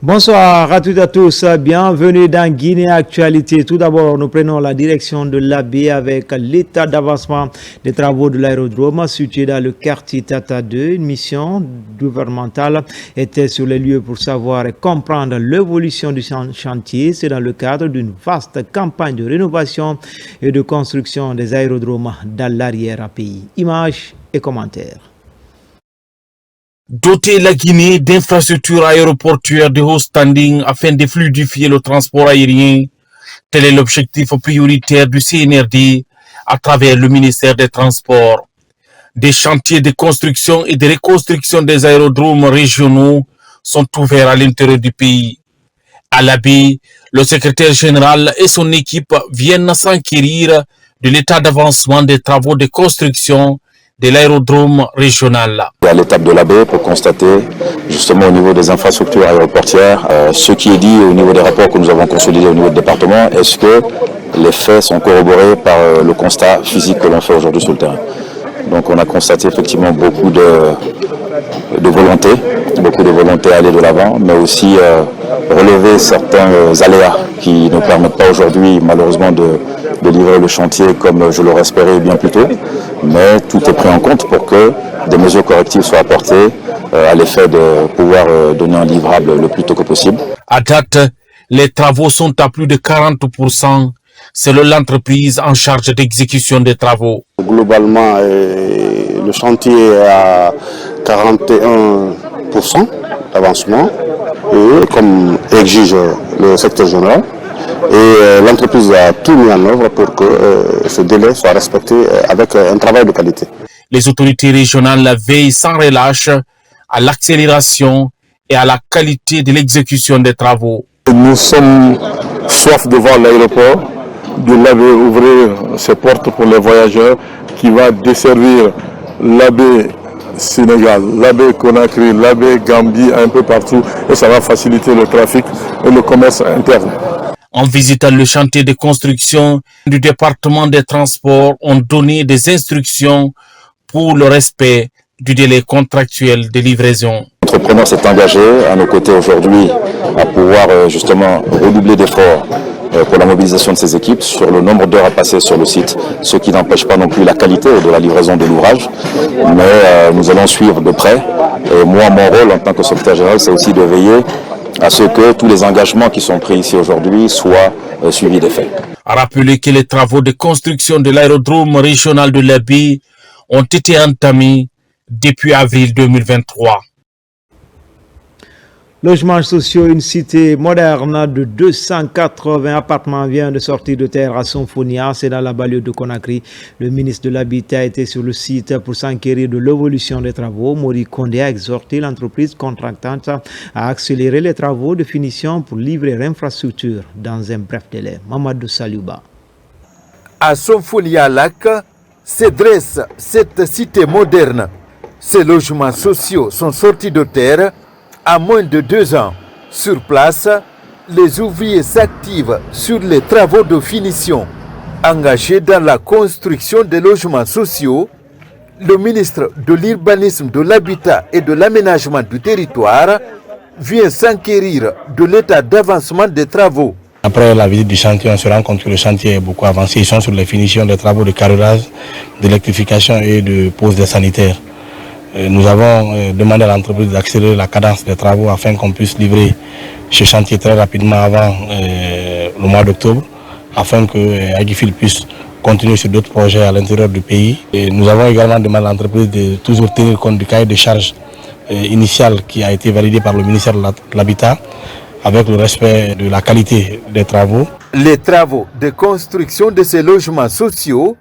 Bonsoir à toutes et à tous, bienvenue dans Guinée Actualité. Tout d'abord, nous prenons la direction de l'Abbé avec l'état d'avancement des travaux de l'aérodrome situé dans le quartier Tata 2. Une mission gouvernementale était sur les lieux pour savoir et comprendre l'évolution du chantier. C'est dans le cadre d'une vaste campagne de rénovation et de construction des aérodromes dans l'arrière-pays. Images et commentaires. Doter la Guinée d'infrastructures aéroportuaires de haut standing afin de fluidifier le transport aérien, tel est l'objectif prioritaire du CNRD à travers le ministère des Transports. Des chantiers de construction et de reconstruction des aérodromes régionaux sont ouverts à l'intérieur du pays. À l'Abbé, le secrétaire général et son équipe viennent s'enquérir de l'état d'avancement des travaux de construction de l'aérodrome régional. À l'étape de l'Abbé pour constater justement au niveau des infrastructures aéroportuaires ce qui est dit au niveau des rapports que nous avons consolidés au niveau du département. Est-ce que les faits sont corroborés par le constat physique que l'on fait aujourd'hui sur le terrain? Donc on a constaté effectivement beaucoup de volonté à aller de l'avant, mais aussi relever certains aléas qui ne permettent pas aujourd'hui malheureusement de livrer le chantier comme je l'aurais espéré bien plus tôt. Mais tout est pris en compte pour que des mesures correctives soient apportées à l'effet de pouvoir donner un livrable le plus tôt que possible. À date, les travaux sont à plus de 40%. Selon l'entreprise en charge d'exécution des travaux. Globalement, le chantier est à 41% d'avancement, et comme exige le secteur général. Et l'entreprise a tout mis en œuvre pour que ce délai soit respecté avec un travail de qualité. Les autorités régionales veillent sans relâche à l'accélération et à la qualité de l'exécution des travaux. Nous sommes soif de voir l'aéroport de l'Abbé ouvrir ses portes pour les voyageurs, qui va desservir l'Abbé Sénégal, l'Abbé Conakry, l'Abbé Gambie, un peu partout, et ça va faciliter le trafic et le commerce interne. En visitant le chantier de construction du département des transports, ont donné des instructions pour le respect du délai contractuel de livraison. L'entrepreneur s'est engagé à nos côtés aujourd'hui à pouvoir justement redoubler d'efforts pour la mobilisation de ses équipes sur le nombre d'heures à passer sur le site, ce qui n'empêche pas non plus la qualité de la livraison de l'ouvrage, mais nous allons suivre de près. Et moi, mon rôle en tant que secrétaire général, c'est aussi de veiller à ce que tous les engagements qui sont pris ici aujourd'hui soient suivis des faits. À rappeler que les travaux de construction de l'aérodrome régional de l'Abbé ont été entamés depuis avril 2023. Logements sociaux, une cité moderne de 280 appartements vient de sortir de terre à Sonfonia, c'est dans la banlieue de Conakry. Le ministre de l'Habitat était sur le site pour s'enquérir de l'évolution des travaux. Mori Kondé a exhorté l'entreprise contractante à accélérer les travaux de finition pour livrer l'infrastructure dans un bref délai. Mamadou Saliouba. À Sonfonia-Lac se dresse cette cité moderne. Ces logements sociaux sont sortis de terre à moins de 2 ans. Sur place, les ouvriers s'activent sur les travaux de finition. Engagés dans la construction des logements sociaux, le ministre de l'Urbanisme, de l'Habitat et de l'Aménagement du territoire vient s'enquérir de l'état d'avancement des travaux. Après la visite du chantier, on se rend compte que le chantier est beaucoup avancé. Ils sont sur les finitions des travaux de carrelage, d'électrification et de pose des sanitaires. Nous avons demandé à l'entreprise d'accélérer la cadence des travaux afin qu'on puisse livrer ce chantier très rapidement avant le mois d'octobre, afin que Agifil puisse continuer sur d'autres projets à l'intérieur du pays. Et nous avons également demandé à l'entreprise de toujours tenir compte du cahier de charges initial qui a été validé par le ministère de l'Habitat, avec le respect de la qualité des travaux. Les travaux de construction de ces logements sociaux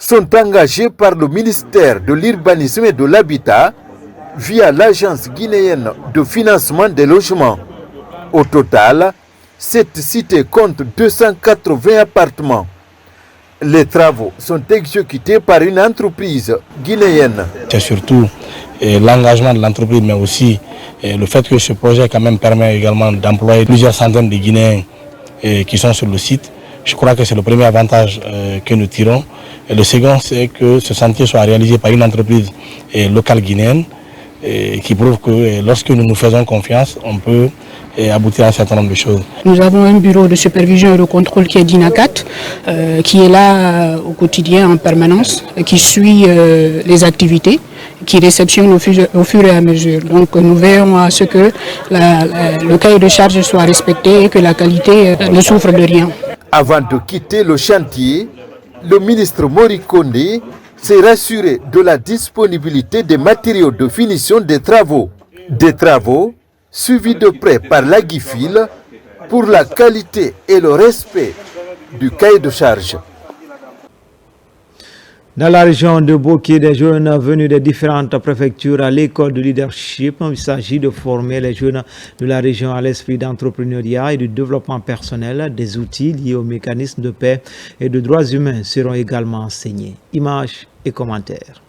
sont engagés par le ministère de l'Urbanisme et de l'Habitat via l'Agence guinéenne de financement des logements. Au total, cette cité compte 280 appartements. Les travaux sont exécutés par une entreprise guinéenne. C'est surtout l'engagement de l'entreprise, mais aussi le fait que ce projet quand même permet également d'employer plusieurs centaines de Guinéens qui sont sur le site. Je crois que c'est le premier avantage que nous tirons. Et le second, c'est que ce chantier soit réalisé par une entreprise locale guinéenne qui prouve que lorsque nous nous faisons confiance, on peut et aboutir à un certain nombre de choses. Nous avons un bureau de supervision et de contrôle qui est d'INACAT, qui est là au quotidien en permanence, qui suit les activités, qui réceptionne au fur et à mesure. Donc nous veillons à ce que le cahier de charge soit respecté et que la qualité ne souffre de rien. Avant de quitter le chantier, le ministre Mori Kondé s'est rassuré de la disponibilité des matériaux de finition des travaux. Des travaux suivis de près par l'Agifil pour la qualité et le respect du cahier de charge. Dans la région de Boké, des jeunes venus des différentes préfectures à l'école de leadership. Il s'agit de former les jeunes de la région à l'esprit d'entrepreneuriat et de développement personnel. Des outils liés aux mécanismes de paix et de droits humains seront également enseignés. Images et commentaires.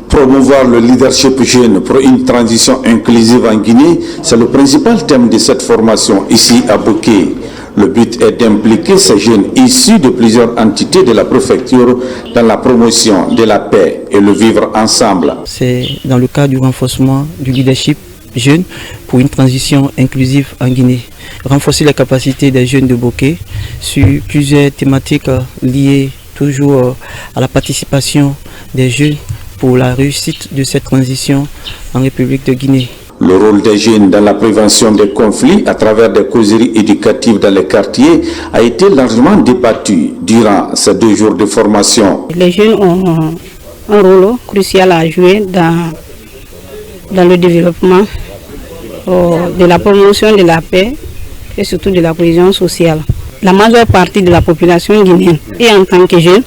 Promouvoir le leadership jeune pour une transition inclusive en Guinée, c'est le principal thème de cette formation ici à Boké. Le but est d'impliquer ces jeunes issus de plusieurs entités de la préfecture dans la promotion de la paix et le vivre ensemble. C'est dans le cadre du renforcement du leadership jeune pour une transition inclusive en Guinée. Renforcer les capacités des jeunes de Boké sur plusieurs thématiques liées toujours à la participation des jeunes pour la réussite de cette transition en République de Guinée. Le rôle des jeunes dans la prévention des conflits à travers des causeries éducatives dans les quartiers a été largement débattu durant ces 2 jours de formation. Les jeunes ont un rôle crucial à jouer dans le développement de la promotion de la paix et surtout de la cohésion sociale. La majeure partie de la population guinéenne et en tant que jeunes,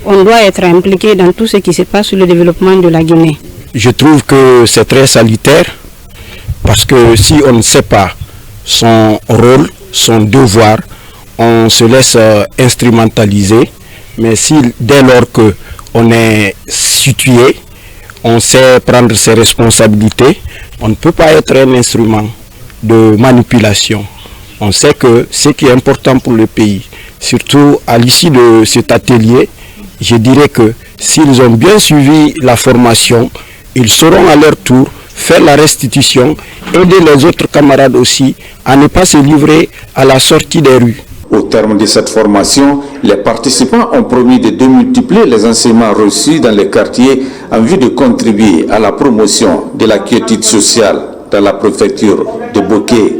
on doit être impliqué dans tout ce qui se passe sur le développement de la Guinée. Je trouve que c'est très salutaire parce que si on ne sait pas son rôle, son devoir, on se laisse instrumentaliser. Mais si dès lors qu'on est situé, on sait prendre ses responsabilités, on ne peut pas être un instrument de manipulation. On sait que ce qui est important pour le pays, surtout à l'issue de cet atelier, je dirais que s'ils ont bien suivi la formation, ils sauront à leur tour faire la restitution, aider les autres camarades aussi à ne pas se livrer à la sortie des rues. Au terme de cette formation, les participants ont promis de démultiplier les enseignements reçus dans les quartiers en vue de contribuer à la promotion de la quiétude sociale dans la préfecture de Boké.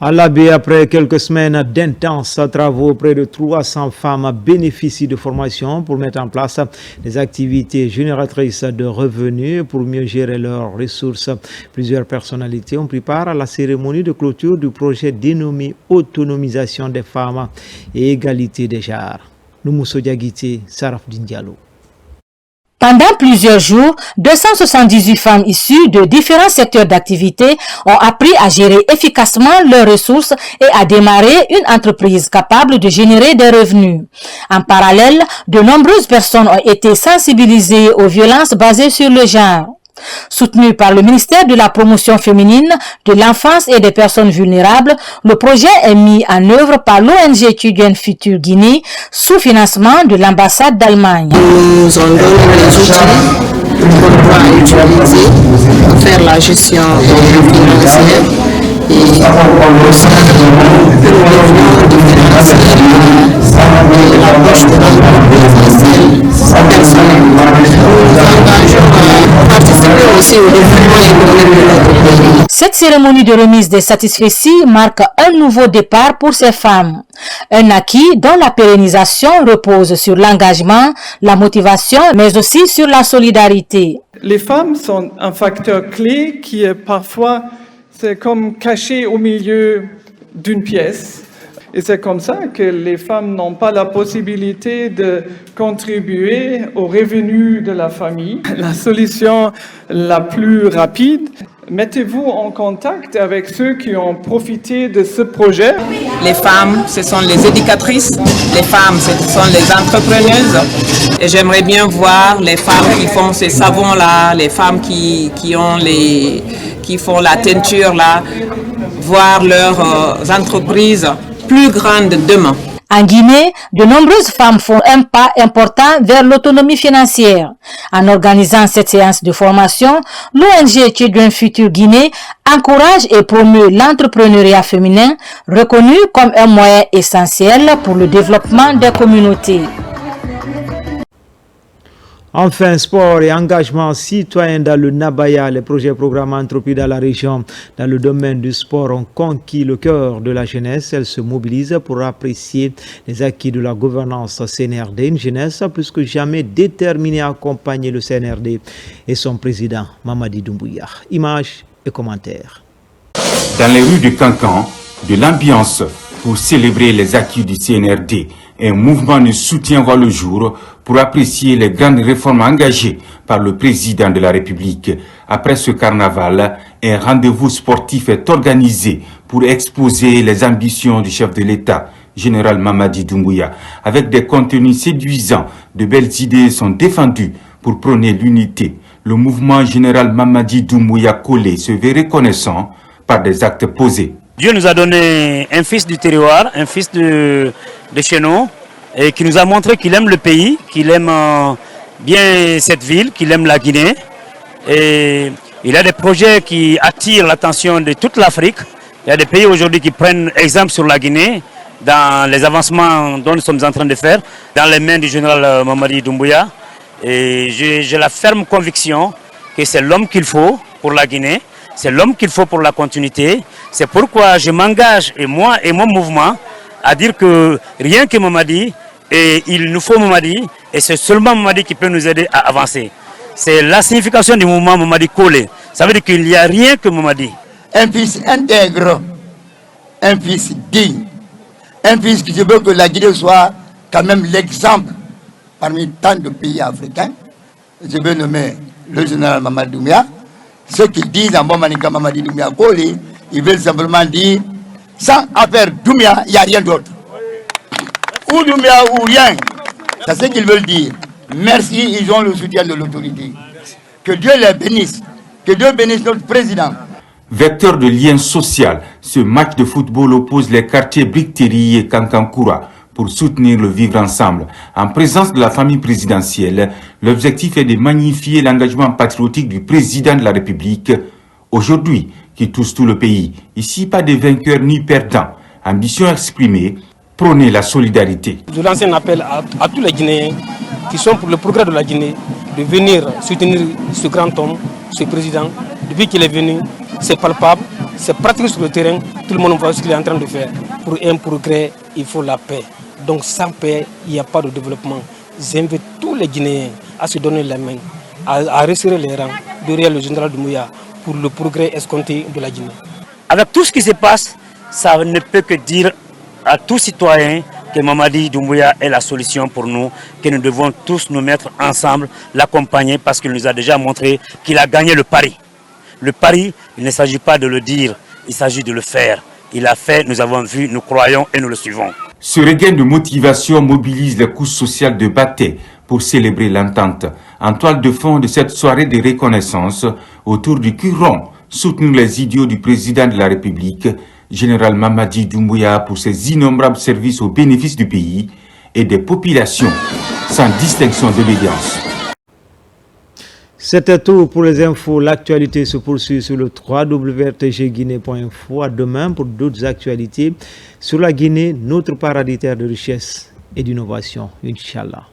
À l'Abbé, après quelques semaines d'intenses travaux, près de 300 femmes bénéficient de formations pour mettre en place des activités génératrices de revenus pour mieux gérer leurs ressources. Plusieurs personnalités ont pris part à la cérémonie de clôture du projet dénommé Autonomisation des femmes et égalité des genres. Noumousso Diagité, Saraf Dindialo. Pendant plusieurs jours, 278 femmes issues de différents secteurs d'activité ont appris à gérer efficacement leurs ressources et à démarrer une entreprise capable de générer des revenus. En parallèle, de nombreuses personnes ont été sensibilisées aux violences basées sur le genre. Soutenu par le ministère de la Promotion féminine, de l'enfance et des personnes vulnérables, le projet est mis en œuvre par l'ONG étudiante Future Guinée sous financement de l'ambassade d'Allemagne. Nous ont donné les outils qu'on doit utiliser pour faire la gestion financière et aussi la poche de l'entreprise personnelle. Nous engageons à participer aussi au développement économique de notre pays. Cette cérémonie de remise des satisfecits marque un nouveau départ pour ces femmes. Un acquis dont la pérennisation repose sur l'engagement, la motivation, mais aussi sur la solidarité. Les femmes sont un facteur clé qui est parfois comme caché au milieu d'une pièce. Et c'est comme ça que les femmes n'ont pas la possibilité de contribuer aux revenus de la famille. La solution la plus rapide, mettez-vous en contact avec ceux qui ont profité de ce projet. Les femmes, ce sont les éducatrices, les femmes, ce sont les entrepreneuses. Et j'aimerais bien voir les femmes qui font ces savons-là, les femmes qui font la teinture-là, voir leurs entreprises plus grandes demain. En Guinée, de nombreuses femmes font un pas important vers l'autonomie financière. En organisant cette séance de formation, l'ONG Children Future Guinée encourage et promeut l'entrepreneuriat féminin, reconnu comme un moyen essentiel pour le développement des communautés. Enfin, sport et engagement citoyen dans le Nabaya, les projets et programmes entrepris dans la région dans le domaine du sport ont conquis le cœur de la jeunesse. Elle se mobilise pour apprécier les acquis de la gouvernance CNRD, une jeunesse plus que jamais déterminée à accompagner le CNRD et son président Mamadi Doumbouya. Images et commentaires. Dans les rues de Cancan, de l'ambiance pour célébrer les acquis du CNRD. Un mouvement de soutien voit le jour pour apprécier les grandes réformes engagées par le président de la République. Après ce carnaval, un rendez-vous sportif est organisé pour exposer les ambitions du chef de l'État, général Mamadi Doumbouya. Avec des contenus séduisants, de belles idées sont défendues pour prôner l'unité. Le mouvement général Mamadi Doumbouya collé se veut reconnaissant par des actes posés. Dieu nous a donné un fils du terroir, un fils de chez nous, et qui nous a montré qu'il aime le pays, qu'il aime bien cette ville, qu'il aime la Guinée. Et il a des projets qui attirent l'attention de toute l'Afrique. Il y a des pays aujourd'hui qui prennent exemple sur la Guinée dans les avancements dont nous sommes en train de faire, dans les mains du général Mamadi Doumbouya. Et j'ai la ferme conviction que c'est l'homme qu'il faut pour la Guinée. C'est l'homme qu'il faut pour la continuité. C'est pourquoi je m'engage, et moi et mon mouvement, à dire que rien que Mamadi, et il nous faut Mamadi, et c'est seulement Mamadi qui peut nous aider à avancer. C'est la signification du mouvement Mamadi Collé. Ça veut dire qu'il n'y a rien que Mamadi. Un fils intègre, un fils digne, un fils qui veut que la Guinée soit quand même l'exemple parmi tant de pays africains. Je veux nommer le général Mamadi Doumbouya. Ce qu'ils disent en bon manika Mamadi Doumbouya Collé, ils veulent simplement dire, sans affaire Doumbouya, il n'y a rien d'autre. Ou Doumbouya ou rien. C'est ce qu'ils veulent dire. Merci, ils ont le soutien de l'autorité. Que Dieu les bénisse. Que Dieu bénisse notre président. Vecteur de lien social, ce match de football oppose les quartiers Bricteri et Kankankura pour soutenir le vivre ensemble. En présence de la famille présidentielle, l'objectif est de magnifier l'engagement patriotique du président de la République, aujourd'hui, qui touche tout le pays. Ici, pas de vainqueurs ni perdants. Ambition exprimée, prôner la solidarité. Je lance un appel à tous les Guinéens qui sont pour le progrès de la Guinée de venir soutenir ce grand homme, ce président. Depuis qu'il est venu, c'est palpable, c'est pratique sur le terrain, tout le monde voit ce qu'il est en train de faire. Pour un progrès, il faut la paix. Donc sans paix, il n'y a pas de développement. J'invite tous les Guinéens à se donner la main, à resserrer les rangs derrière le général Doumbouya pour le progrès escompté de la Guinée. Avec tout ce qui se passe, ça ne peut que dire à tout citoyen que Mamadi Doumbouya est la solution pour nous, que nous devons tous nous mettre ensemble, l'accompagner parce qu'il nous a déjà montré qu'il a gagné le pari. Le pari, il ne s'agit pas de le dire, il s'agit de le faire. Il a fait, nous avons vu, nous croyons et nous le suivons. Ce regain de motivation mobilise les couches sociales de Baté pour célébrer l'entente. En toile de fond de cette soirée de reconnaissance, autour du Curon, soutenir les idéaux du président de la République, général Mamadi Doumbouya, pour ses innombrables services au bénéfice du pays et des populations, sans distinction d'obédience. C'était tout pour les infos. L'actualité se poursuit sur le www.rtgguinée.info. À demain pour d'autres actualités sur la Guinée, notre paradis terre de richesse et d'innovation. Inch'Allah.